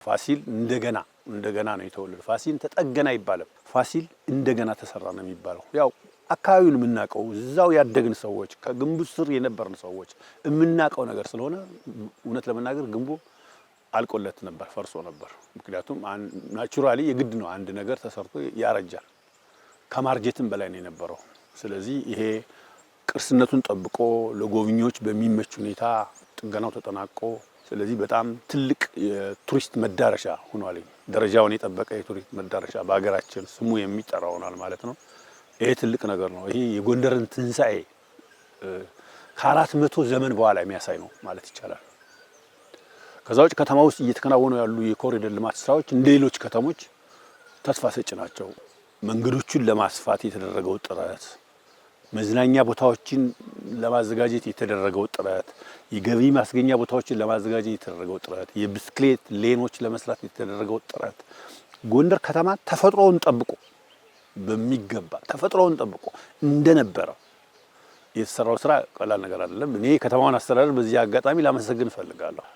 ፋሲል እንደገና ነው የተወለደው። ፋሲል ተጠገና አይባልም። ፋሲል እንደገና ተሰራ ነው የሚባለው። ያው አካባቢውን የምናውቀው እዛው ያደግን ሰዎች ከግንቡ ስር የነበርን ሰዎች የምናውቀው ነገር ስለሆነ እውነት ለመናገር ግንቡ አልቆለት ነበር፣ ፈርሶ ነበር። ምክንያቱም ናቹራሊ የግድ ነው አንድ ነገር ተሰርቶ ያረጃል። ከማርጀትም በላይ ነው የነበረው። ስለዚህ ይሄ ቅርስነቱን ጠብቆ ለጎብኚዎች በሚመች ሁኔታ ጥገናው ተጠናቆ ስለዚህ በጣም ትልቅ የቱሪስት መዳረሻ ሆኗል። ደረጃውን የጠበቀ የቱሪስት መዳረሻ በአገራችን ስሙ የሚጠራ ሆኗል ማለት ነው። ይሄ ትልቅ ነገር ነው። ይሄ የጎንደርን ትንሳኤ ከ400 ዘመን በኋላ የሚያሳይ ነው ማለት ይቻላል። ከዛ ውጭ ከተማ ውስጥ እየተከናወኑ ያሉ የኮሪደር ልማት ስራዎች እንደ ሌሎች ከተሞች ተስፋ ሰጪ ናቸው። መንገዶቹን ለማስፋት የተደረገው ጥረት፣ መዝናኛ ቦታዎችን ለማዘጋጀት የተደረገው ጥረት፣ የገቢ ማስገኛ ቦታዎችን ለማዘጋጀት የተደረገው ጥረት፣ የብስክሌት ሌኖች ለመስራት የተደረገው ጥረት ጎንደር ከተማ ተፈጥሮውን ጠብቆ በሚገባ ተፈጥሮውን ጠብቆ እንደነበረ የተሰራው ስራ ቀላል ነገር አይደለም። እኔ ከተማውን አስተዳደር በዚህ አጋጣሚ ላመሰግን እፈልጋለሁ።